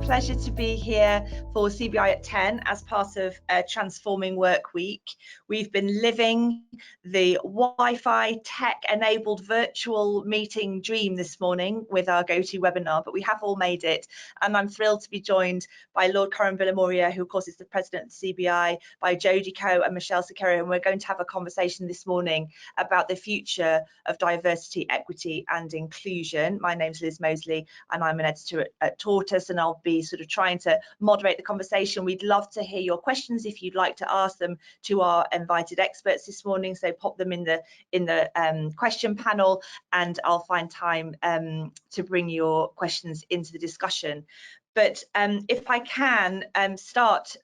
pleasure to be here for CBI at 10 as part of Transforming Work Week. We've been living the Wi-Fi tech-enabled virtual meeting dream this morning with our GoToWebinar, but we have all made it. And I'm thrilled to be joined by Lord Coram Villamoria, who of course is the president of CBI, by Jodie Coe and Michelle Sequeira, and we're going to have a conversation this morning about the future of diversity, equity and inclusion. My name's Liz Mosley and I'm an editor at Tortoise, and I'll be sort of trying to moderate the conversation. We'd love to hear your questions if you'd like to ask them to our invited experts this morning, so pop them in the question panel and I'll find time to bring your questions into the discussion. But if I can start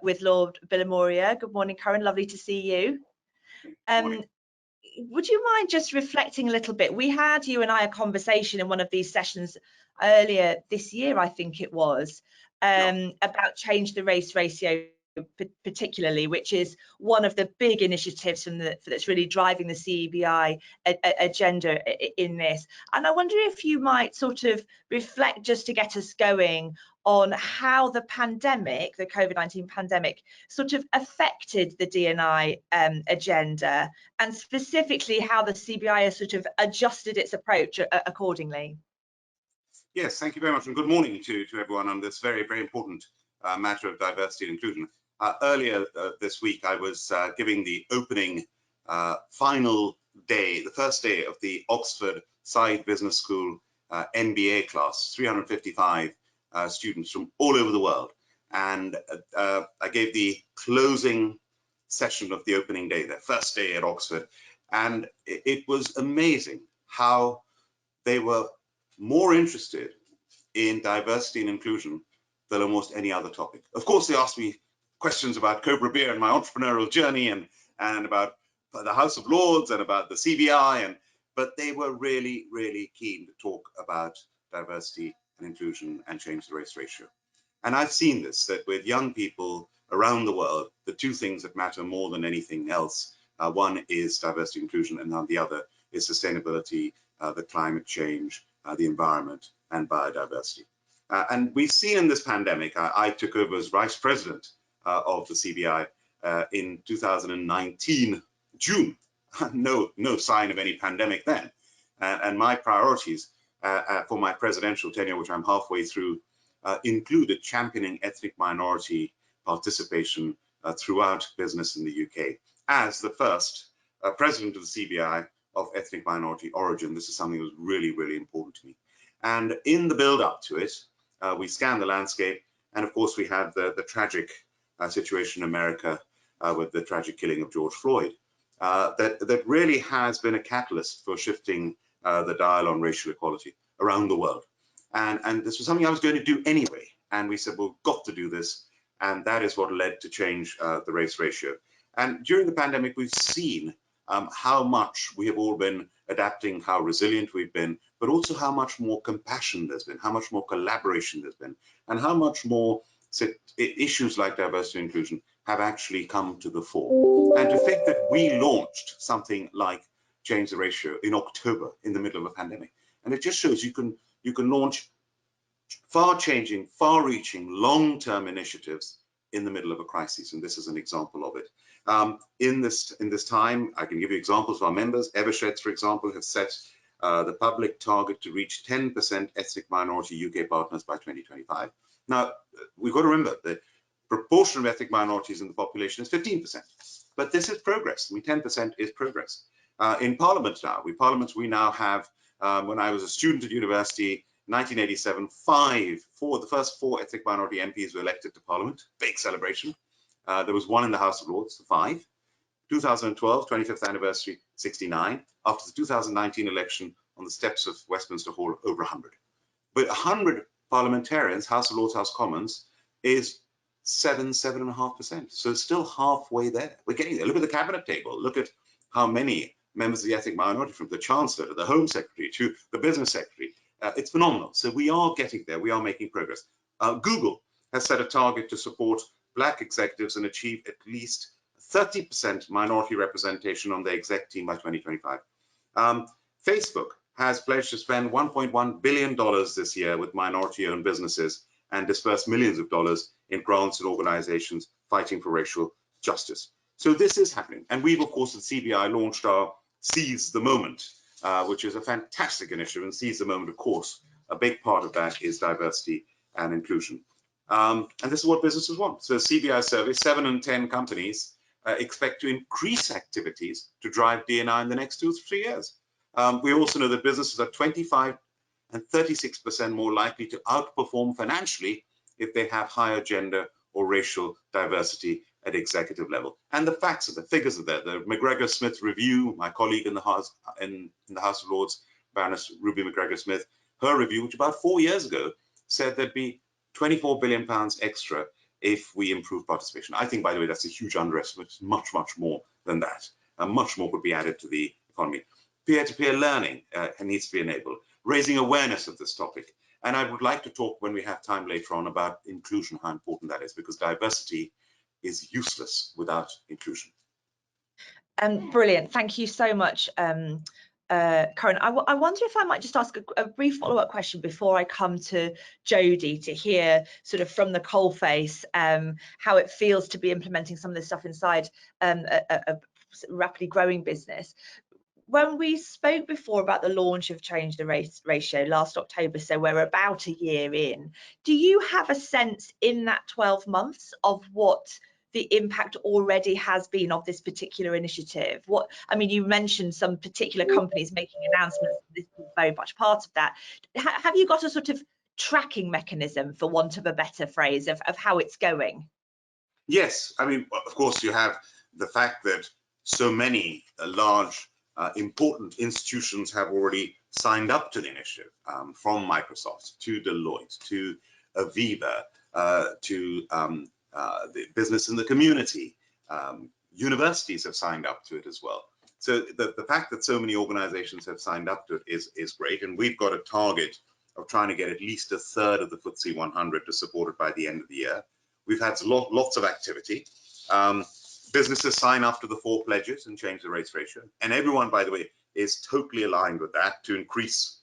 with Lord Villamoria. Good morning, Coram, lovely to see you. Would you mind just reflecting a little bit? We had, you and I, a conversation in one of these sessions earlier this year, I think it was, about Change the Race Ratio particularly, which is one of the big initiatives that's really driving the CBI agenda in this. And I wonder if you might sort of reflect, just to get us going, on how the pandemic, the COVID-19 pandemic, sort of affected the D&I agenda, and specifically how the CBI has sort of adjusted its approach accordingly. Yes, thank you very much, and good morning to everyone on this very, very important matter of diversity and inclusion. Earlier this week, I was giving the opening final day, the first day of the Oxford Side Business School MBA class, 355 students from all over the world. And I gave the closing session of the opening day, their first day at Oxford. And it was amazing how they were more interested in diversity and inclusion than almost any other topic. Of course, they asked me questions about Cobra Beer and my entrepreneurial journey and about the House of Lords and about the CBI, but they were really, really keen to talk about diversity and inclusion and change the race ratio. And I've seen this, that with young people around the world, the two things that matter more than anything else, one is diversity and inclusion, and now the other is sustainability, the climate change, the environment and biodiversity. And we've seen in this pandemic, I took over as vice president of the CBI in 2019, June. No sign of any pandemic then. And my priorities for my presidential tenure, which I'm halfway through, included championing ethnic minority participation throughout business in the UK. As the first president of the CBI of ethnic minority origin, this is something that was really, really important to me. And in the build up to it, we scanned the landscape, and of course we had the tragic situation in America with the tragic killing of George Floyd. That really has been a catalyst for shifting the dial on racial equality around the world. And this was something I was going to do anyway. And we said, well, we've got to do this. And that is what led to change the race ratio. And during the pandemic, we've seen how much we have all been adapting, how resilient we've been, but also how much more compassion there's been, how much more collaboration there's been, and how much more issues like diversity and inclusion have actually come to the fore. And to think that we launched something like Change the Ratio in October in the middle of a pandemic, and it just shows you can launch far-changing, far-reaching, long-term initiatives in the middle of a crisis, and this is an example of it. In this time, I can give you examples of our members. Eversheds, for example, have set the public target to reach 10% ethnic minority UK partners by 2025. Now, we've got to remember that proportion of ethnic minorities in the population is 15%, but this is progress. I mean, 10% is progress. In Parliament now, we now have, when I was a student at university, 1987, the first four ethnic minority MPs were elected to Parliament. Big celebration. There was one in the House of Lords, so 5. 2012, 25th anniversary, 69. After the 2019 election, on the steps of Westminster Hall, over 100. But 100 parliamentarians, House of Lords, House of Commons, is 7.5%. So it's still halfway there. We're getting there. Look at the cabinet table. Look at how many members of the ethnic minority, from the Chancellor to the Home Secretary to the Business Secretary. It's phenomenal. So we are getting there. We are making progress. Google has set a target to support Black executives and achieve at least 30% minority representation on the exec team by 2025. Facebook has pledged to spend $1.1 billion this year with minority-owned businesses and disperse millions of dollars in grants and organizations fighting for racial justice. So this is happening. And we've, of course, at CBI launched our Seize the Moment, which is a fantastic initiative. And Seize the Moment, of course, a big part of that is diversity and inclusion. And this is what businesses want. So CBI survey, 7 in 10 companies expect to increase activities to drive D&I in the next 2 to 3 years. We also know that businesses are 25 and 36% more likely to outperform financially if they have higher gender or racial diversity at executive level. And the facts are, the figures are there. The McGregor-Smith review, my colleague in the House of Lords, Baroness Ruby McGregor-Smith, her review, which about 4 years ago said there'd be £24 billion extra if we improve participation. I think, by the way, that's a huge underestimate. It's much, much more than that. Much more could be added to the economy. Peer-to-peer learning needs to be enabled, raising awareness of this topic. And I would like to talk, when we have time later on, about inclusion, how important that is, because diversity is useless without inclusion. Brilliant. Thank you so much, Karen. I wonder if I might just ask a brief follow-up question before I come to Jodie to hear sort of from the coalface how it feels to be implementing some of this stuff inside a rapidly growing business. When we spoke before about the launch of Change the Race Ratio last October, so we're about a year in, do you have a sense in that 12 months of what the impact already has been of this particular initiative? I mean, you mentioned some particular companies making announcements. This is very much part of that. Have you got a sort of tracking mechanism, for want of a better phrase, of how it's going? Yes, I mean, of course, you have the fact that so many large, important institutions have already signed up to the initiative, from Microsoft to Deloitte to Aviva to the business in the community. Universities have signed up to it as well. So the fact that so many organizations have signed up to it is great. And we've got a target of trying to get at least a third of the FTSE 100 to support it by the end of the year. We've had lots of activity. Businesses sign up to the 4 pledges and change the race ratio. And everyone, by the way, is totally aligned with that to increase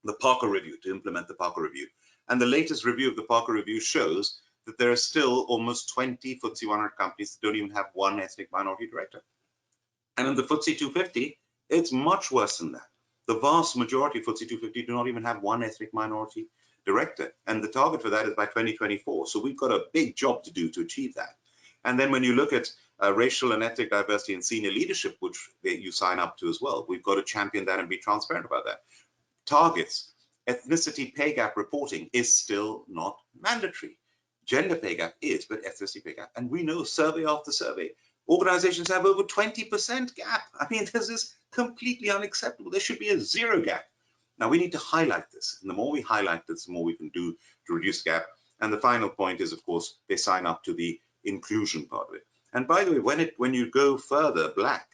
the Parker Review, to implement the Parker Review. And the latest review of the Parker Review shows that there are still almost 20 FTSE 100 companies that don't even have one ethnic minority director. And in the FTSE 250, it's much worse than that. The vast majority of FTSE 250 do not even have one ethnic minority director. And the target for that is by 2024. So we've got a big job to do to achieve that. And then when you look at racial and ethnic diversity in senior leadership, which you sign up to as well, we've got to champion that and be transparent about that. Targets, ethnicity pay gap reporting is still not mandatory. Gender pay gap is, but ethnicity pay gap. And we know survey after survey, organizations have over 20% gap. I mean, this is completely unacceptable. There should be a 0 gap. Now we need to highlight this. And the more we highlight this, the more we can do to reduce gap. And the final point is, of course, they sign up to the inclusion part of it. And by the way, when you go further, Black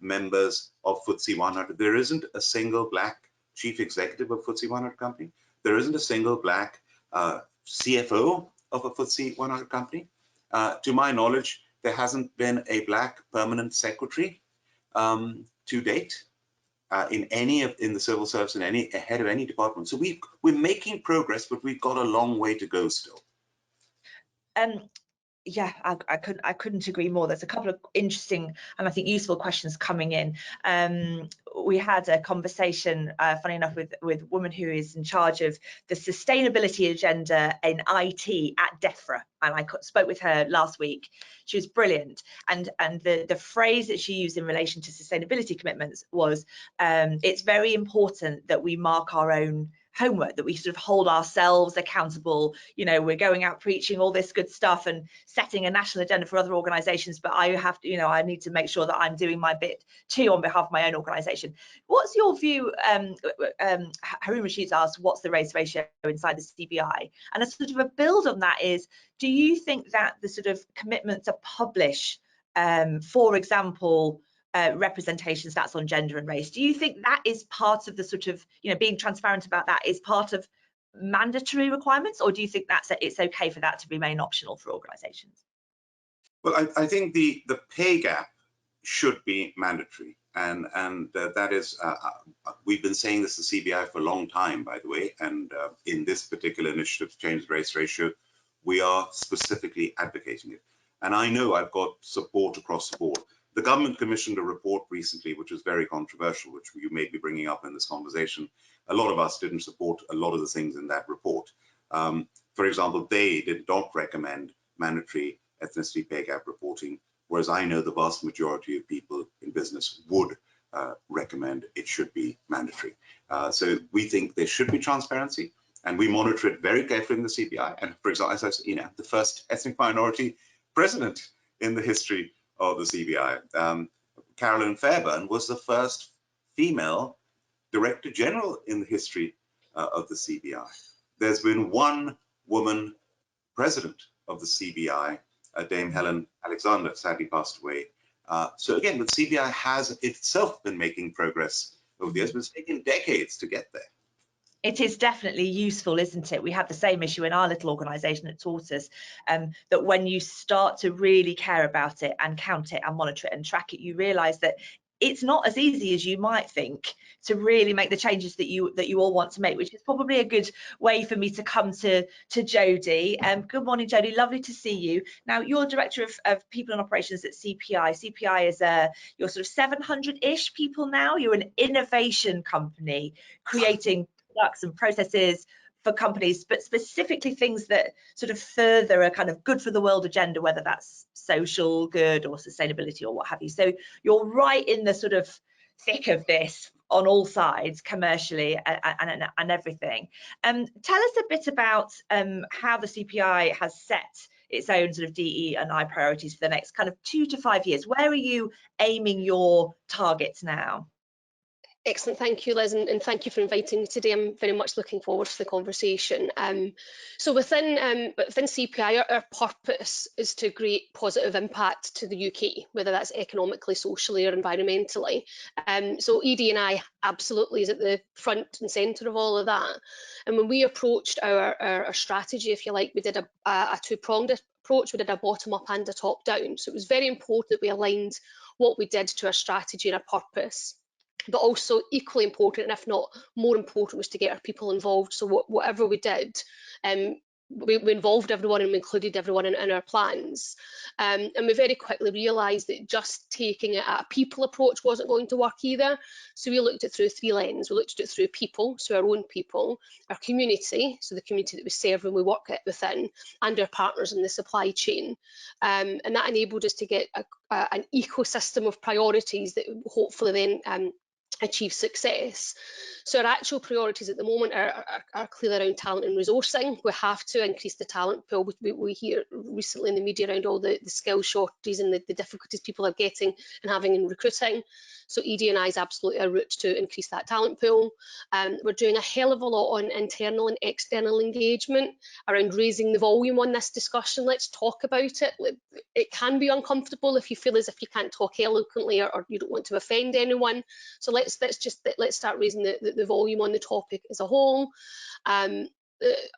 members of FTSE 100, there isn't a single Black chief executive of FTSE 100 company. There isn't a single Black CFO of a FTSE 100 company. To my knowledge, there hasn't been a Black permanent secretary to date in the civil service, in any head of any department. So we're making progress, but we've got a long way to go still. Yeah, I couldn't agree more. There's a couple of interesting and I think useful questions coming in. We had a conversation, funny enough, with a woman who is in charge of the sustainability agenda in IT at DEFRA, and I spoke with her last week. She was brilliant, and the phrase that she used in relation to sustainability commitments was, it's very important that we mark our own homework, that we sort of hold ourselves accountable. You know, we're going out preaching all this good stuff and setting a national agenda for other organizations, but I have to, I need to make sure that I'm doing my bit too on behalf of my own organization. What's your view? Harun Rashid's asked, what's the race ratio inside the CBI? And a sort of a build on that is, do you think that the sort of commitment to publish, for example, representation stats on gender and race, do you think that is part of the sort of, being transparent about that is part of mandatory requirements, or do you think it's okay for that to remain optional for organizations? Well, I think the pay gap should be mandatory. And that is, we've been saying this to CBI for a long time, by the way, and in this particular initiative to change the race ratio, we are specifically advocating it. And I know I've got support across the board. The government commissioned a report recently, which was very controversial, which you may be bringing up in this conversation. A lot of us didn't support a lot of the things in that report. For example, they did not recommend mandatory ethnicity pay gap reporting, whereas I know the vast majority of people in business would recommend it should be mandatory. So we think there should be transparency, and we monitor it very carefully in the CBI. And for example, as I said, the first ethnic minority president in the history of the CBI. Carolyn Fairbairn was the first female Director General in the history of the CBI. There's been one woman president of the CBI, Dame Helen Alexander, sadly passed away. So again, the CBI has itself been making progress over the years, but it's taken decades to get there. It is definitely useful, isn't it? We had the same issue in our little organisation at Tortoise, that when you start to really care about it and count it and monitor it and track it, you realise that it's not as easy as you might think to really make the changes that you all want to make, which is probably a good way for me to come to Jodie. Good morning, Jodie. Lovely to see you. Now, you're Director of People and Operations at CPI. CPI is you're sort of 700-ish people now. You're an innovation company creating products and processes for companies, but specifically things that sort of further a kind of good for the world agenda, whether that's social good or sustainability or what have you. So you're right in the sort of thick of this on all sides, commercially and everything. Tell us a bit about how the CPI has set its own sort of DE and I priorities for the next kind of 2 to 5 years. Where are you aiming your targets now? Excellent, thank you, Liz, and thank you for inviting me today. I'm very much looking forward to the conversation. So within CPI, our purpose is to create positive impact to the UK, whether that's economically, socially, or environmentally. So ED&I absolutely is at the front and centre of all of that. And when we approached our strategy, if you like, we did a two-pronged approach. We did a bottom-up and a top-down. So it was very important that we aligned what we did to our strategy and our purpose. But also equally important, and if not more important, was to get our people involved. So whatever we did, we involved everyone and we included everyone in our plans. And we very quickly realised that just taking it at a people approach wasn't going to work either. So we looked at it through 3 lenses. We looked at it through people, so our own people, our community, so the community that we serve and we work within, and our partners in the supply chain. And that enabled us to get an ecosystem of priorities that hopefully then achieve success. So our actual priorities at the moment are clearly around talent and resourcing. We have to increase the talent pool. We hear recently in the media around all the skill shortages and the difficulties people are getting and having in recruiting. So ED&I is absolutely a route to increase that talent pool. We're doing a hell of a lot on internal and external engagement around raising the volume on this discussion. Let's talk about it. It can be uncomfortable if you feel as if you can't talk eloquently or you don't want to offend anyone. So let's start raising the volume on the topic as a whole.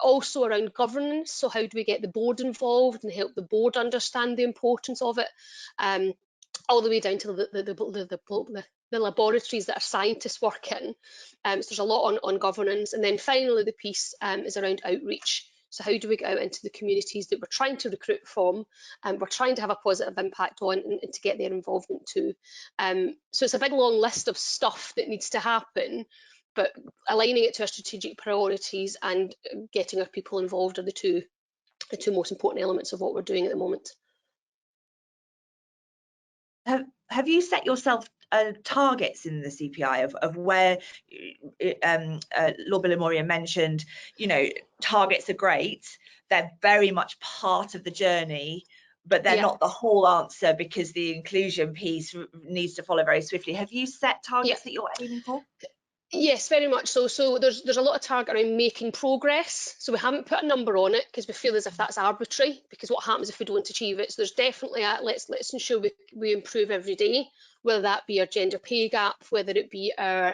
Also around governance, so how do we get the board involved and help the board understand the importance of it, all the way down to the laboratories that our scientists work in. So there's a lot on governance. And then finally the piece is around outreach. So how do we get out into the communities that we're trying to recruit from and we're trying to have a positive impact on and to get their involvement too. So it's a big long list of stuff that needs to happen, but aligning it to our strategic priorities and getting our people involved are the two most important elements of what we're doing at the moment. Have you set yourself targets in the CPI of where Lord Bilimoria mentioned, targets are great, they're very much part of the journey, but they're not the whole answer because the inclusion piece needs to follow very swiftly. Have you set targets that you're aiming for? Yes, very much so. So there's a lot of target around making progress. So we haven't put a number on it because we feel as if that's arbitrary, because what happens if we don't achieve it? So there's definitely let's ensure we improve every day, whether that be our gender pay gap, whether it be our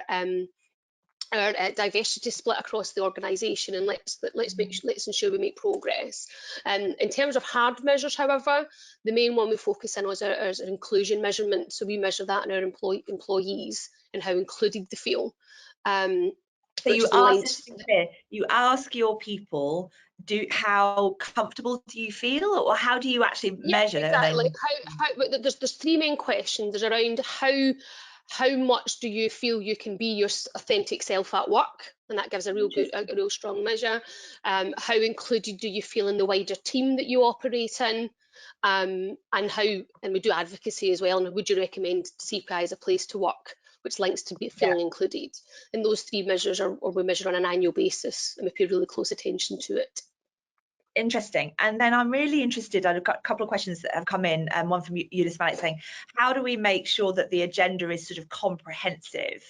our diversity split across the organisation, and let's ensure we make progress. In terms of hard measures, however, the main one we focus on is our inclusion measurement. So we measure that in our employees and how included they feel. So you ask, just to be clear, you ask your people, how comfortable do you feel, or how do you actually measure? Exactly. There's 3 main questions. There's around how much do you feel you can be your authentic self at work, and that gives a real strong measure. How included do you feel in the wider team that you operate in, and we do advocacy as well, and would you recommend CPI as a place to work, which links to feeling included. And those 3 measures we measure on an annual basis, and we pay really close attention to it. Interesting. And then I'm really interested, I've got a couple of questions that have come in, and one from Eunice Malik saying, how do we make sure that the agenda is sort of comprehensive?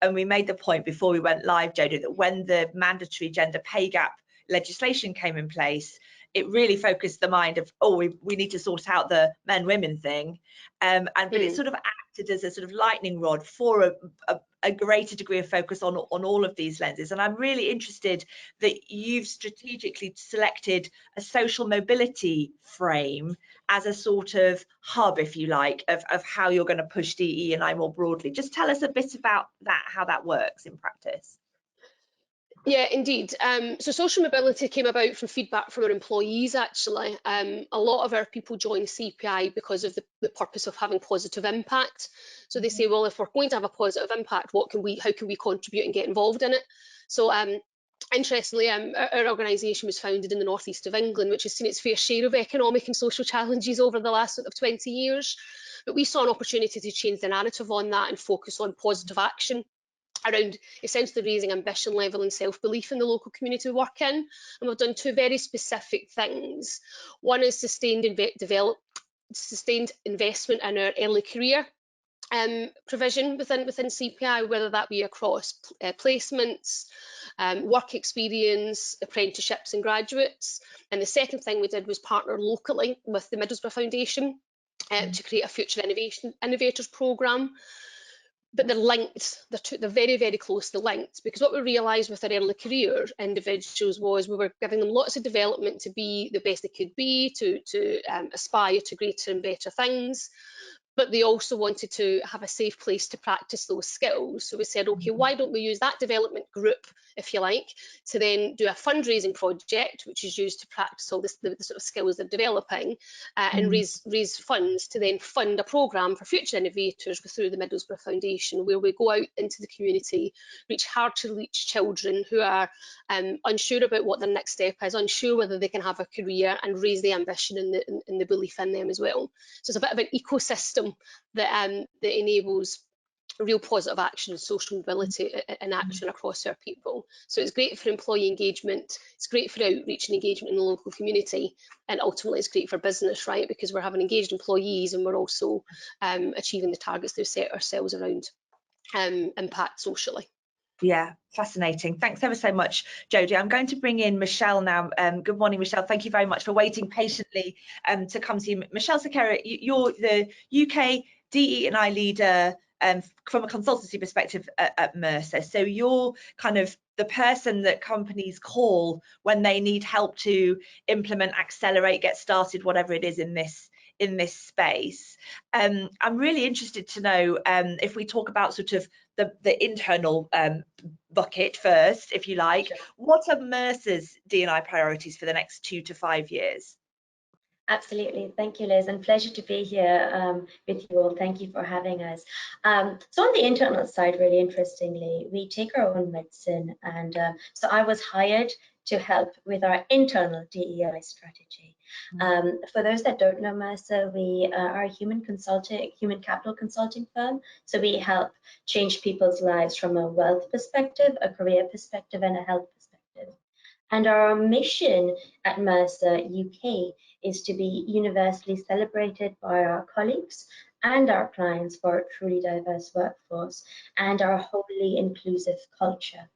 And we made the point before we went live, Jodie, that when the mandatory gender pay gap legislation came in place, it really focused the mind of, oh, we need to sort out the men-women thing. But it sort of acted as a sort of lightning rod for a greater degree of focus on all of these lenses. And I'm really interested that you've strategically selected a social mobility frame as a sort of hub, if you like, of how you're going to push DE&I more broadly. Just tell us a bit about that, how that works in practice. Yeah, indeed. So social mobility came about from feedback from our employees, actually. A lot of our people join CPI because of the purpose of having positive impact. So they say, well, if we're going to have a positive impact, how can we contribute and get involved in it? So interestingly, our organisation was founded in the northeast of England, which has seen its fair share of economic and social challenges over the last 20 years. But we saw an opportunity to change the narrative on that and focus on positive action around essentially raising ambition level and self-belief in the local community we work in. And we've done 2 very specific things. One is sustained investment in our early career provision within CPI, whether that be across placements, work experience, apprenticeships and graduates. And the second thing we did was partner locally with the Middlesbrough Foundation to create a Future Innovators programme. But they're linked, they're very, very closely linked, because what we realised with our early career individuals was we were giving them lots of development to be the best they could be, to aspire to greater and better things. But they also wanted to have a safe place to practice those skills. So we said, okay, why don't we use that development group, if you like, to then do a fundraising project, which is used to practice all the sort of skills they're developing, and raise funds to then fund a programme for future innovators through the Middlesbrough Foundation, where we go out into the community, reach hard to reach children who are unsure about what their next step is, unsure whether they can have a career, and raise the ambition and the belief in them as well. So it's a bit of an ecosystem that enables real positive action and social mobility and action across our people. So it's great for employee engagement, it's great for outreach and engagement in the local community, and ultimately it's great for business, right? Because we're having engaged employees and we're also achieving the targets we've set ourselves around impact socially. Yeah, fascinating. Thanks ever so much, Jodie. I'm going to bring in Michelle now. Good morning, Michelle. Thank you very much for waiting patiently to come to you. Michelle Sakara, you're the UK DE&I leader from a consultancy perspective at Mercer. So you're kind of the person that companies call when they need help to implement, accelerate, get started, whatever it is in this space. I'm really interested to know if we talk about sort of the internal bucket first, if you like. Sure. What are Mercer's D&I priorities for the next 2 to 5 years? Absolutely. Thank you, Liz, and pleasure to be here with you all. Thank you for having us. So on the internal side, really interestingly, we take our own medicine, and so I was hired to help with our internal DEI strategy. For those that don't know Mercer, we are a human capital consulting firm. So we help change people's lives from a wealth perspective, a career perspective, and a health perspective. And our mission at Mercer UK is to be universally celebrated by our colleagues and our clients for a truly diverse workforce and our wholly inclusive culture.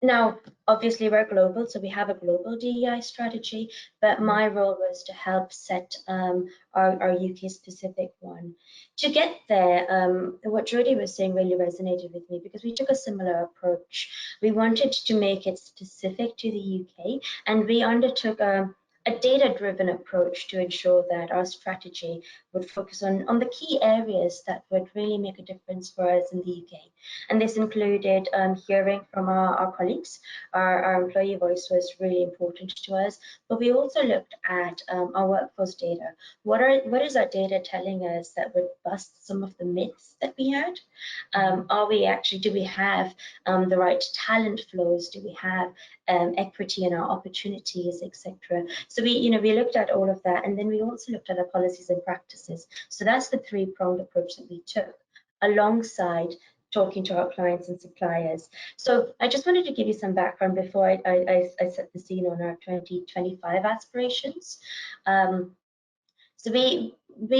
Now, obviously, we're global, so we have a global DEI strategy, but my role was to help set our UK-specific one. To get there, what Jodie was saying really resonated with me because we took a similar approach. We wanted to make it specific to the UK, and we undertook a data-driven approach to ensure that our strategy would focus on the key areas that would really make a difference for us in the UK. And this included hearing from our colleagues. Our employee voice was really important to us, but we also looked at our workforce data. What is our data telling us that would bust some of the myths that we had? Do we have the right talent flows? Do we have equity in our opportunities, etc.? So we looked at all of that, and then we also looked at our policies and practices. So that's the three-pronged approach that we took, alongside talking to our clients and suppliers. So I just wanted to give you some background before I set the scene on our 2025 aspirations. So we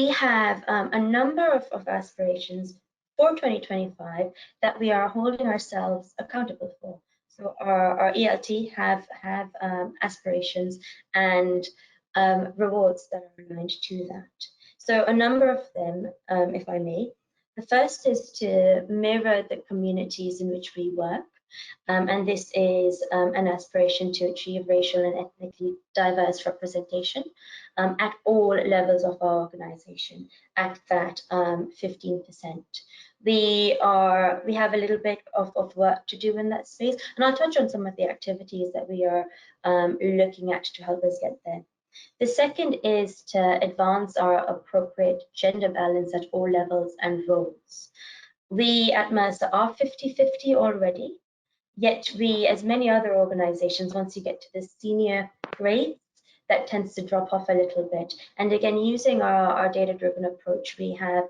have a number of aspirations for 2025 that we are holding ourselves accountable for. So our ELT have aspirations and rewards that are aligned to that. So a number of them, if I may. The first is to mirror the communities in which we work. And this is an aspiration to achieve racial and ethnically diverse representation at all levels of our organization, at that 15%. We have a little bit of work to do in that space, and I'll touch on some of the activities that we are looking at to help us get there. The second is to advance our appropriate gender balance at all levels and roles. We at Mercer are 50-50 already, yet we, as many other organizations, once you get to the senior grades, that tends to drop off a little bit. And again, using our data-driven approach, we have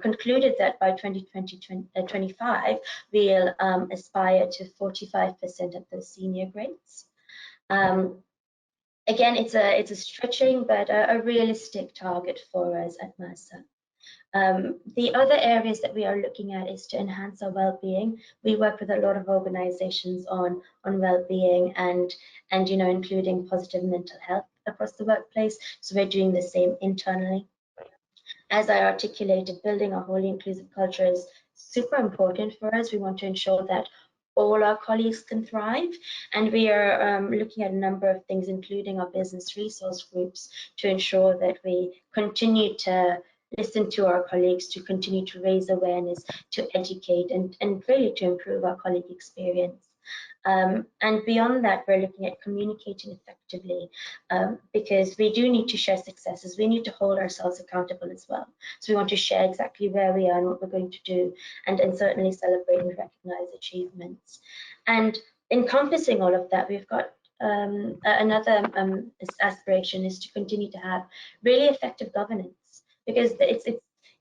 concluded that by 2025, we'll aspire to 45% at those senior grades. Again, it's a stretching but a realistic target for us at Mercer. The other areas that we are looking at is to enhance our well-being. We work with a lot of organizations on well-being and including positive mental health across the workplace. So we're doing the same internally. As I articulated, building a wholly inclusive culture is super important for us. We want to ensure that all our colleagues can thrive, and we are looking at a number of things, including our business resource groups, to ensure that we continue to listen to our colleagues, to continue to raise awareness, to educate, and really to improve our colleague experience. And beyond that, we're looking at communicating effectively because we do need to share successes. We need to hold ourselves accountable as well. So we want to share exactly where we are and what we're going to do, and certainly celebrate and recognize achievements. And encompassing all of that, we've got another aspiration is to continue to have really effective governance, because it's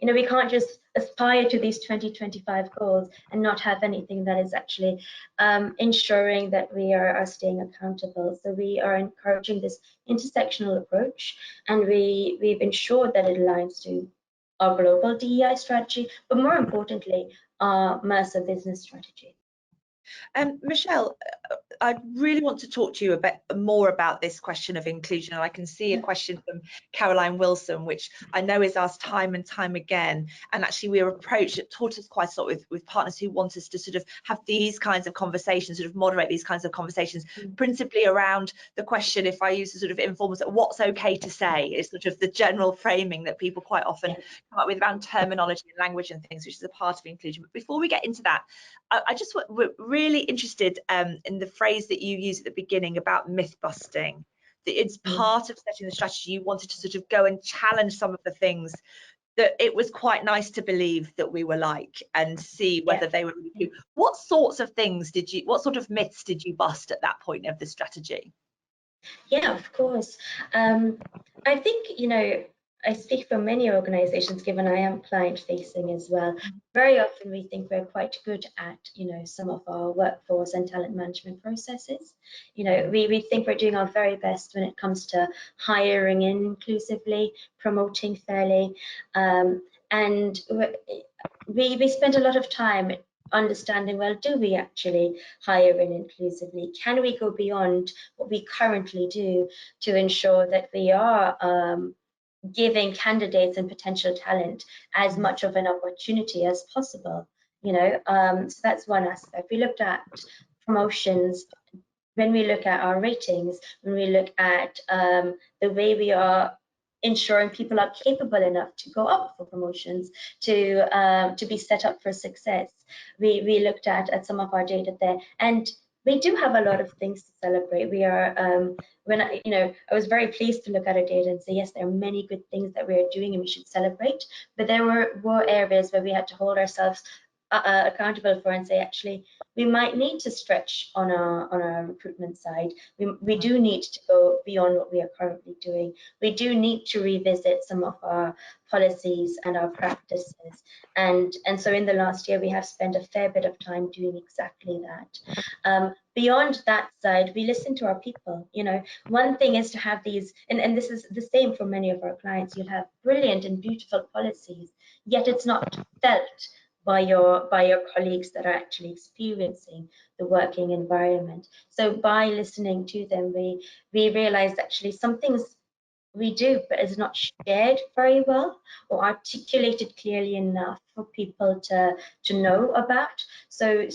we can't just aspire to these 2025 goals and not have anything that is actually ensuring that we are staying accountable. So we are encouraging this intersectional approach, and we've ensured that it aligns to our global DEI strategy, but more importantly, our Mercer business strategy. Michelle, I really want to talk to you a bit more about this question of inclusion, and I can see a question from Caroline Wilson, which I know is asked time and time again, and actually we're approached at Tortoise quite a lot with partners who want us to sort of have these kinds of conversations, sort of moderate these kinds of conversations, principally around the question, if I use the sort of informal, what's okay to say, is sort of the general framing that people quite often come up with around terminology and language and things, which is a part of inclusion. But before we get into that, we're really interested in the phrase that you use at the beginning about myth busting. That it's part of setting the strategy. You wanted to sort of go and challenge some of the things that it was quite nice to believe that we were like, and see whether they were really true. What sorts of things what sort of myths did you bust at that point of the strategy? Yeah, of course. I think, I speak for many organizations, given I am client facing as well. Very often we think we're quite good at, some of our workforce and talent management processes. We think we're doing our very best when it comes to hiring inclusively, promoting fairly, and we spend a lot of time understanding, well, do we actually hire in inclusively? Can we go beyond what we currently do to ensure that we are giving candidates and potential talent as much of an opportunity as possible? So that's one aspect. We looked at promotions. When we look at our ratings, when we look at the way we are ensuring people are capable enough to go up for promotions, to be set up for success, we looked at some of our data there, and we do have a lot of things to celebrate. We are I was very pleased to look at our data and say, yes, there are many good things that we are doing and we should celebrate, but there were areas where we had to hold ourselves accountable for and say, actually, we might need to stretch on our recruitment side. We do need to go beyond what we are currently doing. We do need to revisit some of our policies and our practices. And so in the last year, we have spent a fair bit of time doing exactly that. Beyond that side, we listen to our people. One thing is to have these, and this is the same for many of our clients. You'll have brilliant and beautiful policies, yet it's not felt by your colleagues that are actually experiencing the working environment. So by listening to them, we realized actually some things we do, but it's not shared very well or articulated clearly enough for people to know about. So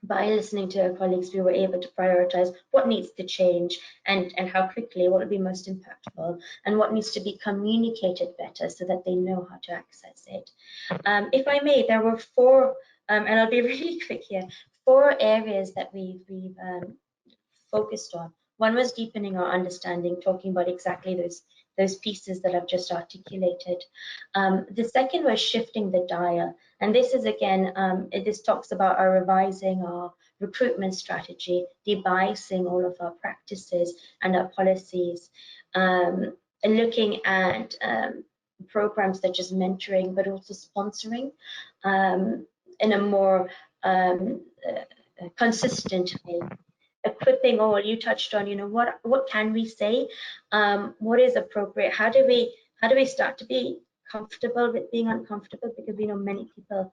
by listening to our colleagues, we were able to prioritize what needs to change and how quickly, what would be most impactful, and what needs to be communicated better so that they know how to access it. If I may, there were four, and I'll be really quick here, 4 areas that we've focused on. One was deepening our understanding, talking about exactly those pieces that I've just articulated. The second was shifting the dial. And this is, again, this talks about our revising our recruitment strategy, debiasing all of our practices and our policies, and looking at programs such as mentoring, but also sponsoring in a more consistent way. Equipping all, you touched on, what can we say, what is appropriate, how do we start to be comfortable with being uncomfortable, because we know many people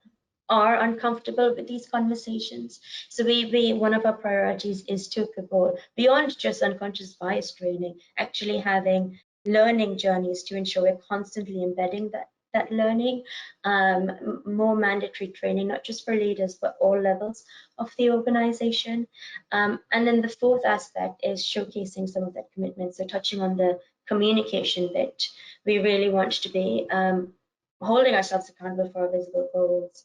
are uncomfortable with these conversations. So one of our priorities is to go beyond just unconscious bias training, actually having learning journeys to ensure we're constantly embedding that learning, more mandatory training, not just for leaders, but all levels of the organization. And then the fourth aspect is showcasing some of that commitment. So touching on the communication bit, we really want to be holding ourselves accountable for our visible goals,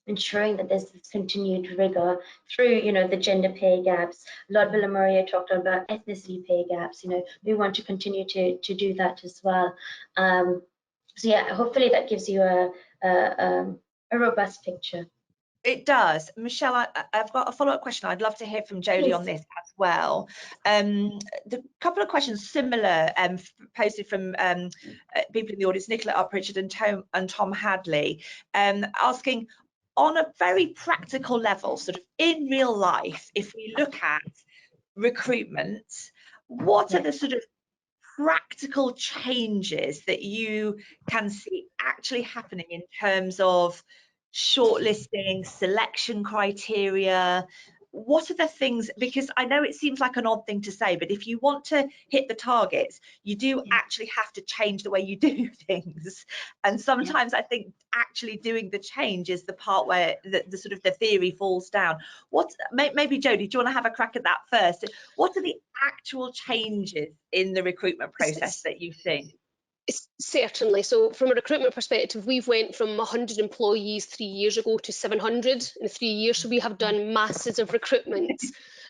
ensuring that there's this continued rigor through, the gender pay gaps. Lord Maria talked about ethnicity pay gaps. We want to continue to do that as well. So yeah, hopefully that gives you a robust picture. It does. Michelle, I've got a follow-up question. I'd love to hear from Jodie on this as well. The couple of questions similar posted from people in the audience, Nicola Uprichard and Tom Hadley, asking, on a very practical level, sort of in real life, if we look at recruitment, what are the sort of practical changes that you can see actually happening in terms of shortlisting, selection criteria? What are the things, because I know it seems like an odd thing to say, but if you want to hit the targets, you do actually have to change the way you do things. And sometimes I think actually doing the change is the part where the sort of the theory falls down. Maybe Jodie, do you want to have a crack at that first? What are the actual changes in the recruitment process that you've seen? Certainly. So from a recruitment perspective, we've went from 100 employees 3 years ago to 700 in 3 years. So we have done masses of recruitment.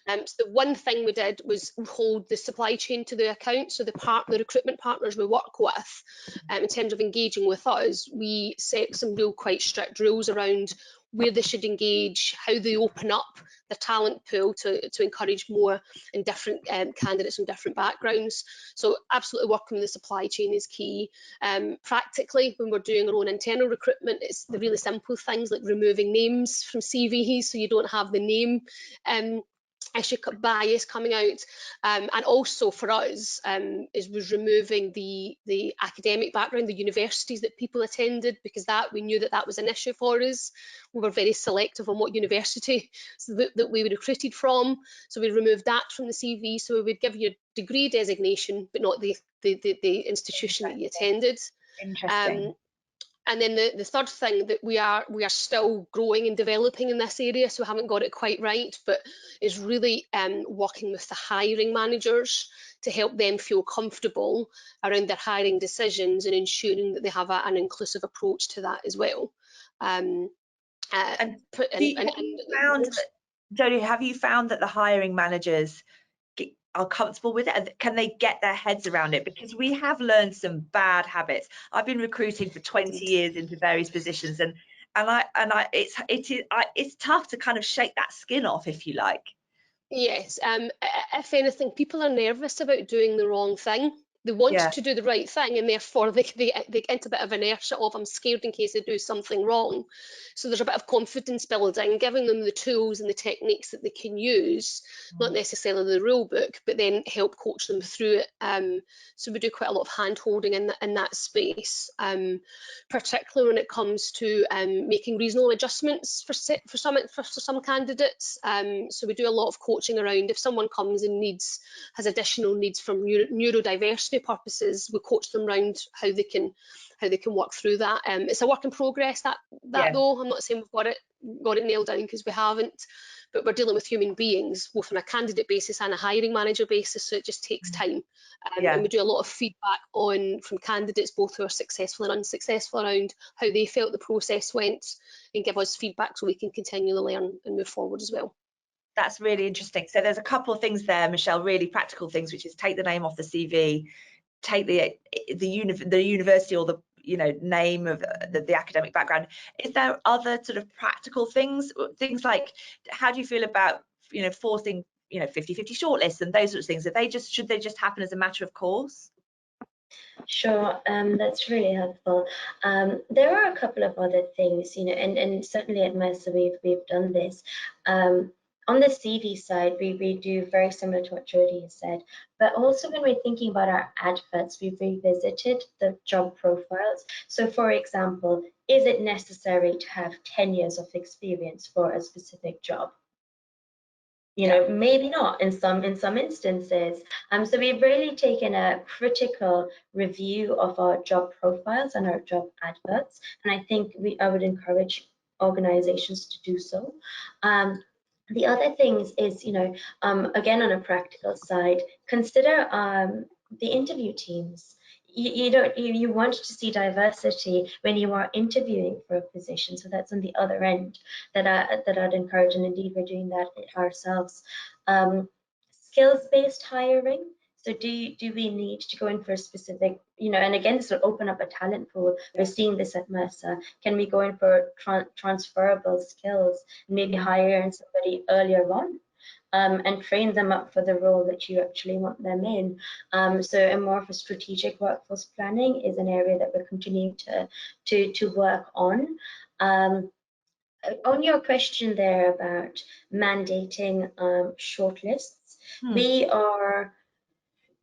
So the one thing we did was hold the supply chain to the account. So the recruitment partners we work with, in terms of engaging with us, we set some quite strict rules around where they should engage, how they open up the talent pool to encourage more and different candidates from different backgrounds. So absolutely working with the supply chain is key. Practically, when we're doing our own internal recruitment, it's the really simple things like removing names from CVs so you don't have the name issue bias coming out, and also for us was removing the academic background, the universities that people attended, because we knew that was an issue for us. We were very selective on what university that we were recruited from, so we removed that from the CV. So we would give you a degree designation, but not the institution that you attended. Interesting. And then the third thing that we are still growing and developing in this area, so we haven't got it quite right, but is really working with the hiring managers to help them feel comfortable around their hiring decisions and ensuring that they have an inclusive approach to that as well. Jodie, have you found that the hiring managers are comfortable with it? Can they get their heads around it? Because we have learned some bad habits. I've been recruiting for 20 years into various positions, and it's tough to kind of shake that skin off, if you like. Yes, if anything, people are nervous about doing the wrong thing. They want to do the right thing, and therefore they get into a bit of inertia of, I'm scared in case they do something wrong. So there's a bit of confidence building, giving them the tools and the techniques that they can use, not necessarily the rule book, but then help coach them through it. So we do quite a lot of hand holding in that space, particularly when it comes to making reasonable adjustments for some candidates. So we do a lot of coaching around if someone comes and has additional needs from neurodiversity purposes, we coach them around how they can work through that. It's a work in progress, that though. I'm not saying we've got it nailed down, because we haven't, but we're dealing with human beings both on a candidate basis and a hiring manager basis, so it just takes time. And we do a lot of feedback from candidates, both who are successful and unsuccessful, around how they felt the process went, and give us feedback so we can continually learn and move forward as well. That's really interesting. So there's a couple of things there, Michelle, really practical things, which is take the name off the CV, take the university or the name of the academic background. Is there other sort of practical things like, how do you feel about forcing 50-50 shortlists and those sorts of things? Should they just happen as a matter of course? Sure, that's really helpful. There are a couple of other things, and certainly at Mercer we've done this. On the CV side, we do very similar to what Jodie has said, but also when we're thinking about our adverts, we've revisited the job profiles. So for example, is it necessary to have 10 years of experience for a specific job? Maybe not in some instances. So we've really taken a critical review of our job profiles and our job adverts, and I think I would encourage organizations to do so. The other things is, again, on a practical side, consider the interview teams. You want to see diversity when you are interviewing for a position, so that's on the other end that I'd encourage, and indeed we're doing that ourselves. Skills-based hiring. So do we need to go in for a specific, and again, this will open up a talent pool. We're seeing this at Mercer. Can we go in for transferable skills, maybe hire somebody earlier on, and train them up for the role that you actually want them in? So a more of a strategic workforce planning is an area that we're continuing to work on. On your question there about mandating shortlists,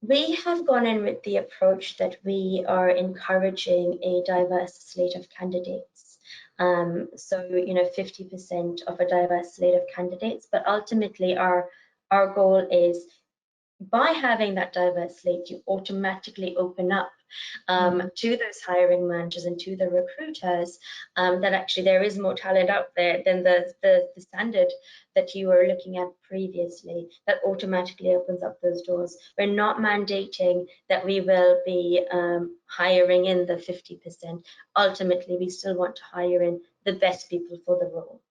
we have gone in with the approach that we are encouraging a diverse slate of candidates. So 50% of a diverse slate of candidates, but ultimately our goal is, by having that diverse slate, you automatically open up to those hiring managers and to the recruiters that actually there is more talent out there than the standard that you were looking at previously. That automatically opens up those doors. We're not mandating that we will be hiring in the 50%. Ultimately, we still want to hire in the best people for the role.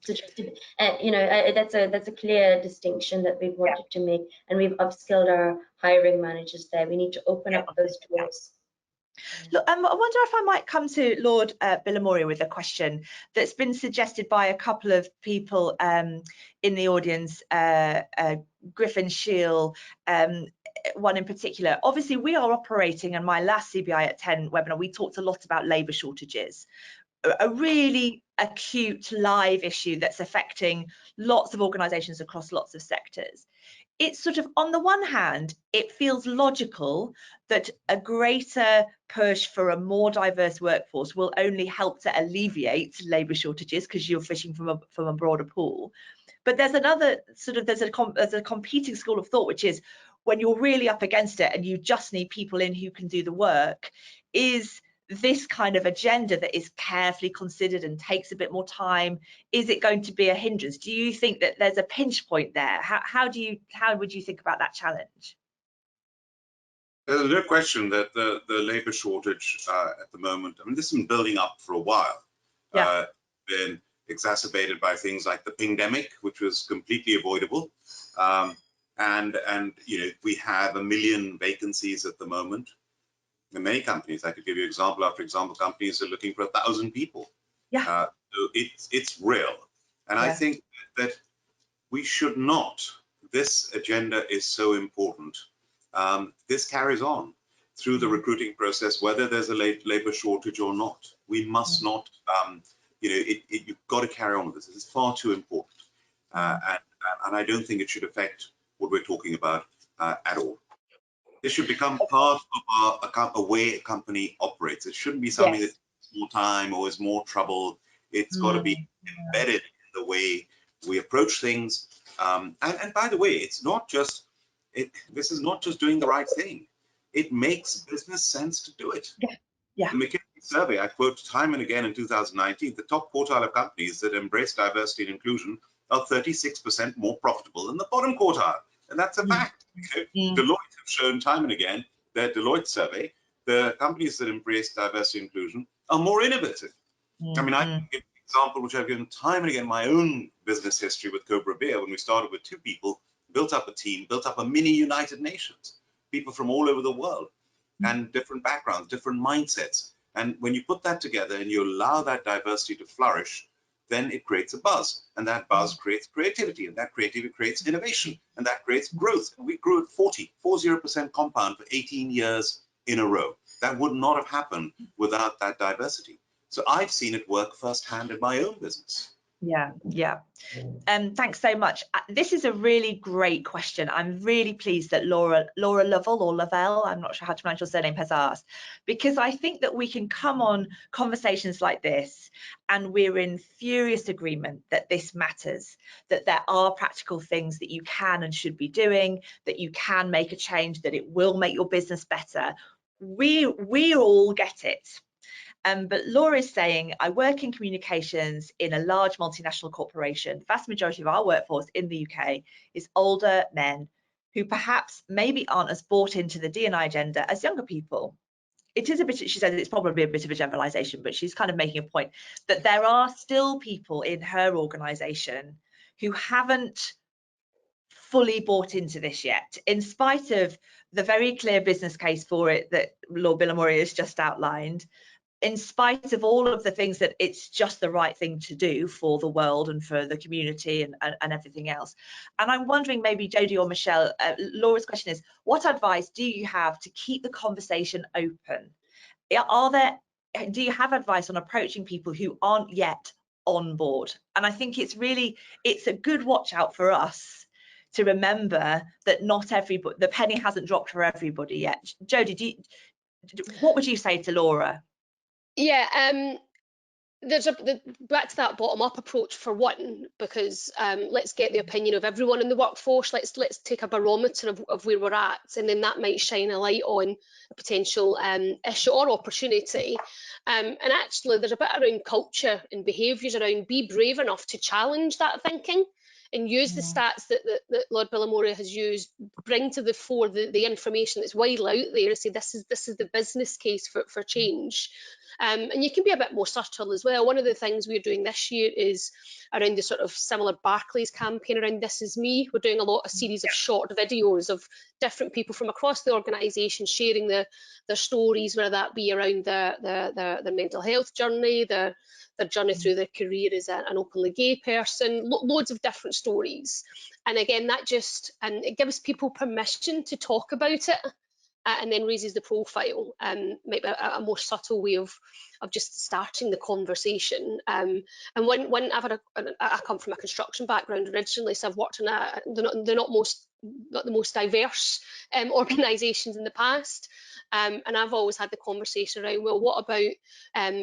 So just to, that's a clear distinction that we've wanted to make, and we've upskilled our hiring managers there. We need to open up those doors. Look, I wonder if I might come to Lord Billamori with a question that's been suggested by a couple of people in the audience, Griffin Scheel, one in particular. Obviously, we are operating, in my last CBI at 10 webinar, we talked a lot about labour shortages. a really acute live issue that's affecting lots of organisations across lots of sectors. It's sort of, on the one hand, it feels logical that a greater push for a more diverse workforce will only help to alleviate labour shortages because you're fishing from a broader pool. But there's another sort of, there's a competing school of thought, which is when you're really up against it and you just need people in who can do the work, is this kind of agenda that is carefully considered and takes a bit more time, is it going to be a hindrance? Do you think that there's a pinch point there? How would you think about that challenge? There's no question that the labour shortage at the moment, I mean, this has been building up for a while. Yeah. Been exacerbated by things like the pandemic, which was completely avoidable. And you know, we have 1 million vacancies at the moment. In many companies, I could give you example after example, companies are looking for 1,000 people. Yeah. So it's real. And I think that we should not, this agenda is so important. This carries on through the recruiting process, whether there's a labour shortage or not. We must not, you know, you've got to carry on with this. This is far too important. And I don't think it should affect what we're talking about at all. This should become part of a way a company operates. It shouldn't be something that takes more time or is more trouble. It's got to be embedded in the way we approach things. And by the way, it's not just, this is not just doing the right thing. It makes business sense to do it. Yeah. The McKinsey survey, I quote time and again in 2019, the top quartile of companies that embrace diversity and inclusion are 36% more profitable than the bottom quartile. And that's a fact. Deloitte have shown time and again, their Deloitte survey, the companies that embrace diversity and inclusion are more innovative. I mean, I can give an example which I've given time and again, my own business history with Cobra Beer, when we started with 2 people, built up a team, built up a mini United Nations, people from all over the world and different backgrounds, different mindsets. And when you put that together and you allow that diversity to flourish, then it creates a buzz, and that buzz creates creativity, and that creativity creates innovation, and that creates growth. And we grew at 40% compound for 18 years in a row. That would not have happened without that diversity. So I've seen it work firsthand in my own business. Yeah. Thanks so much. This is a really great question. I'm really pleased that Laura Lovell or Lavelle, I'm not sure how to pronounce your surname, has asked, because I think that we can come on conversations like this and we're in furious agreement that this matters, that there are practical things that you can and should be doing, that you can make a change, that it will make your business better. We all get it. But Laura is saying, I work in communications in a large multinational corporation. The vast majority of our workforce in the UK is older men who perhaps maybe aren't as bought into the D&I agenda as younger people. It is a bit, she said it's probably a bit of a generalization, but she's kind of making a point that there are still people in her organization who haven't fully bought into this yet, in spite of the very clear business case for it that Lord Billamori has just outlined. In spite of all of the things that it's just the right thing to do for the world and for the community and everything else. And I'm wondering, maybe Jodie or Michelle, Laura's question is, what advice do you have to keep the conversation open? Do you have advice on approaching people who aren't yet on board? And I think it's a good watch out for us to remember that not everybody, the penny hasn't dropped for everybody yet. Jodie, what would you say to Laura? Yeah, there's back to that bottom-up approach for one, because let's get the opinion of everyone in the workforce. Let's take a barometer of where we're at, and then that might shine a light on a potential issue or opportunity. And actually, there's a bit around culture and behaviours around be brave enough to challenge that thinking and use the stats that Lord Billamori has used, bring to the fore the information that's widely out there, and say this is the business case for change. And you can be a bit more subtle as well. One of the things we're doing this year is around the sort of similar Barclays campaign around This Is Me. We're doing a series of short videos of different people from across the organisation sharing their stories, whether that be around their mental health journey, their journey through their career as an openly gay person, loads of different stories. And again, and it gives people permission to talk about it. and then raises the profile. Might be a more subtle way of just starting the conversation. And when I come from a construction background originally, so I've worked in they're not the most diverse organisations in the past. And I've always had the conversation around, well, what about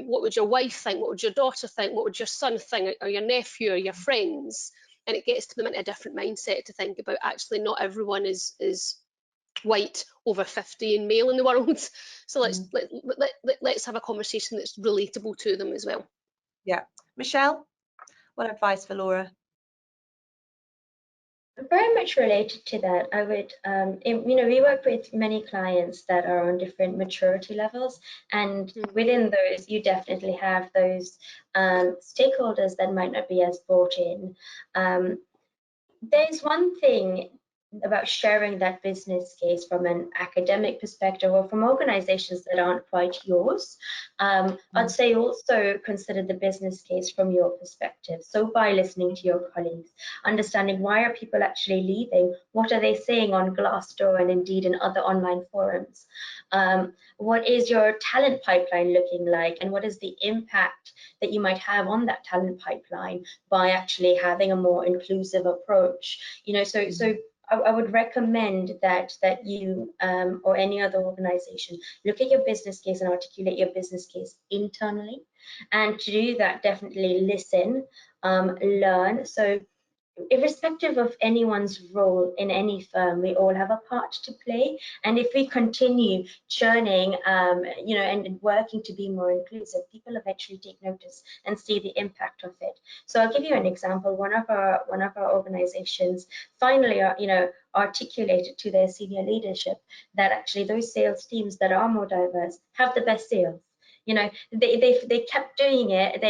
what would your wife think, what would your daughter think, what would your son think, or your nephew or your friends? And it gets them into a different mindset to think about, actually not everyone is white, over 50 and male in the world. So let's have a conversation that's relatable to them as well. Yeah. Michelle, what advice for Laura? Very much related to that, I would, we work with many clients that are on different maturity levels, and within those, you definitely have those stakeholders that might not be as bought in. There's one thing about sharing that business case from an academic perspective or from organizations that aren't quite yours. I'd say also consider the business case from your perspective. So by listening to your colleagues, understanding why are people actually leaving, what are they saying on Glassdoor and indeed in other online forums, what is your talent pipeline looking like, and what is the impact that you might have on that talent pipeline by actually having a more inclusive approach. So I would recommend that you or any other organization look at your business case and articulate your business case internally. And to do that, definitely listen, learn. So irrespective of anyone's role in any firm, we all have a part to play. And if we continue churning, and working to be more inclusive, people eventually take notice and see the impact of it. So I'll give you an example. One of our organizations finally, articulated to their senior leadership that actually those sales teams that are more diverse have the best sales. They kept doing it.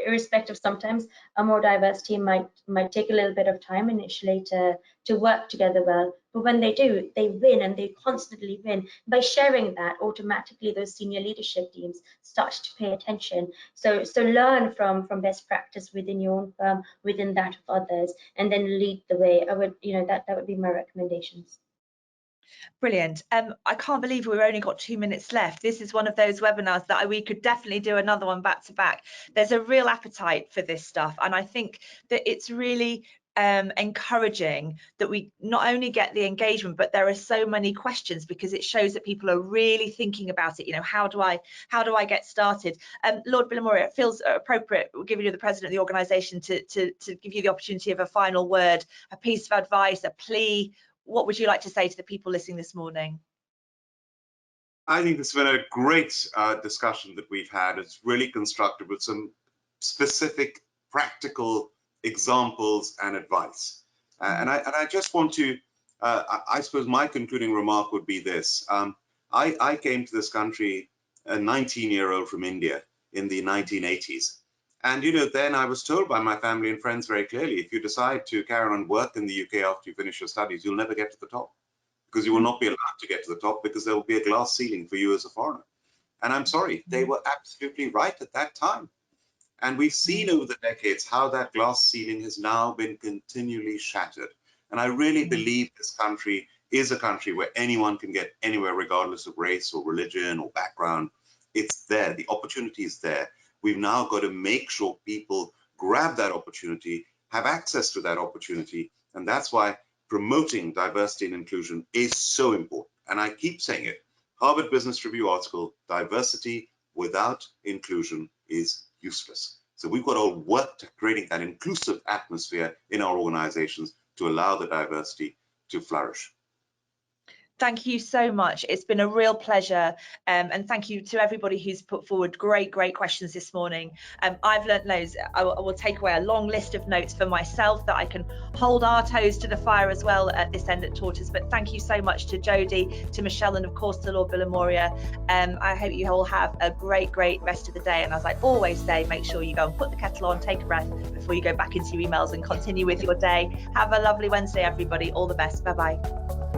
Irrespective, sometimes a more diverse team might take a little bit of time initially to work together well, but when they do, they win, and they constantly win. By sharing that, automatically those senior leadership teams start to pay attention. So learn from best practice within your own firm, within that of others, and then lead the way. I would, that would be my recommendations. Brilliant. I can't believe we've only got 2 minutes left. This is one of those webinars that we could definitely do another one back to back. There's a real appetite for this stuff, and I think that it's really encouraging that we not only get the engagement, but there are so many questions, because it shows that people are really thinking about it. How do I get started? Lord Bilimoria, it feels appropriate, giving you the president of the organisation, to give you the opportunity of a final word, a piece of advice, a plea. What would you like to say to the people listening this morning? I think it's been a great discussion that we've had. It's really constructive with some specific practical examples and advice. And I just want to, I suppose my concluding remark would be this. I came to this country, a 19-year-old from India in the 1980s. And, then I was told by my family and friends very clearly, if you decide to carry on work in the UK after you finish your studies, you'll never get to the top, because you will not be allowed to get to the top, because there will be a glass ceiling for you as a foreigner. And I'm sorry, they were absolutely right at that time. And we've seen over the decades how that glass ceiling has now been continually shattered. And I really believe this country is a country where anyone can get anywhere, regardless of race or religion or background. It's there, the opportunity is there. We've now got to make sure people grab that opportunity, have access to that opportunity. And that's why promoting diversity and inclusion is so important. And I keep saying it, Harvard Business Review article, diversity without inclusion is useless. So we've got to work to creating that inclusive atmosphere in our organizations to allow the diversity to flourish. Thank you so much. It's been a real pleasure. And thank you to everybody who's put forward great questions this morning. I've learnt loads. I will take away a long list of notes for myself that I can hold our toes to the fire as well at this end at Tortoise. But thank you so much to Jodie, to Michelle, and of course to Lord Bilimoria. I hope you all have a great rest of the day. And as I always say, make sure you go and put the kettle on, take a breath before you go back into your emails and continue with your day. Have a lovely Wednesday, everybody. All the best. Bye-bye.